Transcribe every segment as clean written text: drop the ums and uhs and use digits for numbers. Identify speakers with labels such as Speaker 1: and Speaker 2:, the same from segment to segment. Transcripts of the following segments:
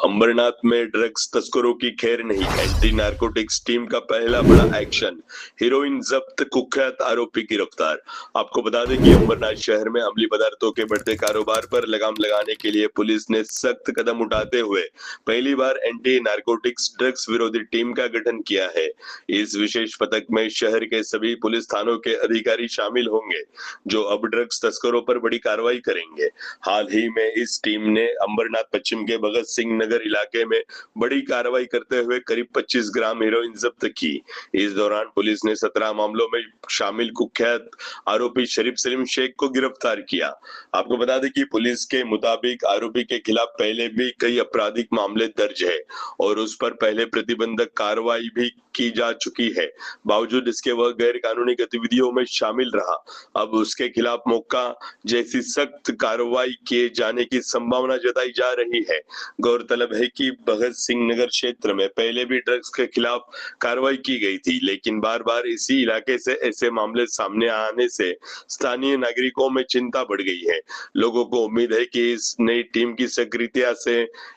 Speaker 1: अंबरनाथ में ड्रग्स तस्करों की खैर नहीं, एंटी नारकोटिक्स टीम का पहला बड़ा एक्शन। हीरोइन जब्त, कुख्यात आरोपी गिरफ्तार। आपको बता दें कि अंबरनाथ शहर में अमली पदार्थों के बढ़ते कारोबार पर लगाम लगाने के लिए पुलिस ने सख्त कदम उठाते हुए पहली बार एंटी नारकोटिक्स ड्रग्स विरोधी टीम का गठन किया है। इस विशेष पथक में शहर के सभी पुलिस थानों के अधिकारी शामिल होंगे, जो अब ड्रग्स तस्करों पर बड़ी कार्रवाई करेंगे। हाल ही में इस टीम ने अंबरनाथ पश्चिम के भगत सिंह नगर इलाके में बड़ी कार्रवाई करते हुए करीब 25 ग्राम हेरोइन जब्त की। इस दौरान पुलिस ने 17 मामलों में शामिल कुख्यात आरोपी शरीफ सलीम शेख को गिरफ्तार किया। आपको बता दें कि पुलिस के मुताबिक आरोपी के खिलाफ पहले भी कई आपराधिक मामले दर्ज है और उस पर पहले प्रतिबंधक कार्रवाई भी की जा चुकी है। बावजूद इसके वह गैर कानूनी गतिविधियों में शामिल रहा। अब उसके खिलाफ मौका जैसी सख्त कार्रवाई किए जाने की संभावना जताई जा रही है। गौरतलब है कि भगत सिंह नगर क्षेत्र में पहले भी ड्रग्स के खिलाफ कार्रवाई की गई थी, लेकिन बार बार इसी इलाके से ऐसे मामले सामने आने से स्थानीय नागरिकों में चिंता बढ़ गई है। लोगों को उम्मीद है कि इस नई टीम की सक्रियता से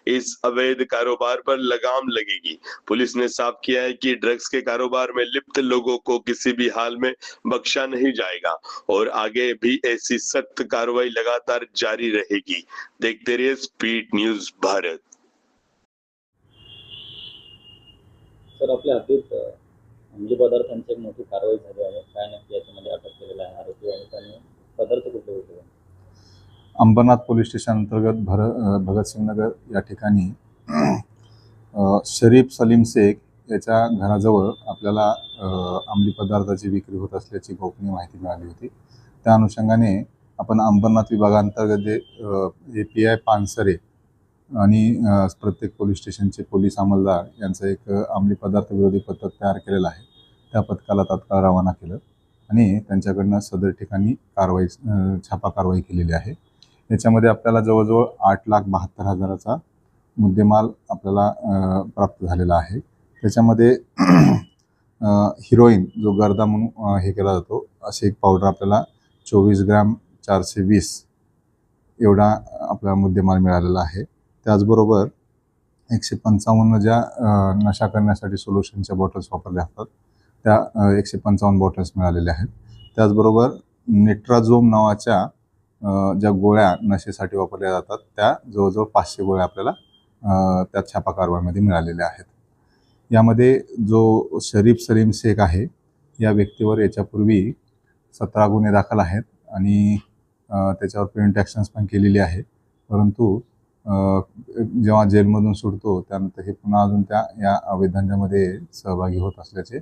Speaker 1: इस अवैध कारोबार पर लगाम लगेगी। पुलिस ने साफ किया है कि ड्रग्स के कारोबार में लिप्त लोगों को किसी भी हाल में बख्शा नहीं जाएगा और आगे भी ऐसी सख्त कार्रवाई लगातार जारी रहेगी। देखते रहिए स्पीड न्यूज भारत।
Speaker 2: सर, आपल्या हद्दीत अंमली पदार्थांची एक मोठी कारवाई झाली आहे। काय नक्की याच्यामध्ये अटक केलेला आहे आरोपी आणि त्यांनी पदार्थ कुठले होते?
Speaker 3: अंबरनाथ पोलीस स्टेशन अंतर्गत भगत सिंग नगर या ठिकाणी शरीफ सलीम शेख याच्या घराजवळ आपल्याला अंमली पदार्थाची विक्री होत असल्याची गोपनीय माहिती मिळाली होती। त्या अनुषंगाने आपण अंबरनाथ विभागांतर्गत जे API पानसरे आणि प्रत्येक पोलीस स्टेशनचे पोलीस अंमलदार यांचं एक अंमली पदार्थ विरोधी पथक तयार केलेलं आहे। त्या पथकाला तात्काळ रवाना केलं आणि त्यांच्याकडनं सदर ठिकाणी छापा कारवाई केलेली आहे। याच्यामध्ये आपल्याला जवळजवळ 8,72,000चा मुद्देमाल आपल्याला प्राप्त झालेला आहे। त्याच्यामध्ये हिरोईन जो गर्दा म्हणून हे केला जातो असे एक पावडर आपल्याला 24 ग्रॅम 420 एवढा आपला मुद्देमाल मिळालेला आहे। त्याचबरोबर 155 ज्या नशा करण्यासाठी सोल्युशनच्या बॉटल्स वापरल्या जातात त्या 155 बॉटल्स मिळालेल्या आहेत। त्याचबरोबर नेट्राझोम नावाच्या ज्या गोळ्या नशेसाठी वापरल्या जातात त्या जवळजवळ 500 गोळ्या आपल्याला त्या छापा कारवाईमध्ये मिळालेल्या आहेत। यामध्ये जो शरीफ सलीम शेख आहे या व्यक्तीवर याच्यापूर्वी 17 गुन्हे दाखल आहेत आणि त्याच्यावर प्रिव्हेंट ॲक्शन्स पण केलेली आहे। परंतु जेव्हा जेलमधून सुटतो त्यानंतर हे पुन्हा अजून या अवैध धंद्यामध्ये सहभागी होत असल्याचे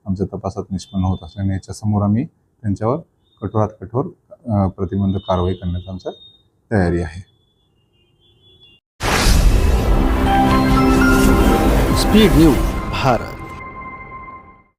Speaker 3: आमच्या तपासात निष्पन्न होत असल्याने याच्यासमोर आम्ही त्यांच्यावर कठोरात कठोर प्रतिबंधक कारवाई करण्याची आमची तयारी आहे।
Speaker 4: Speed news Bharat.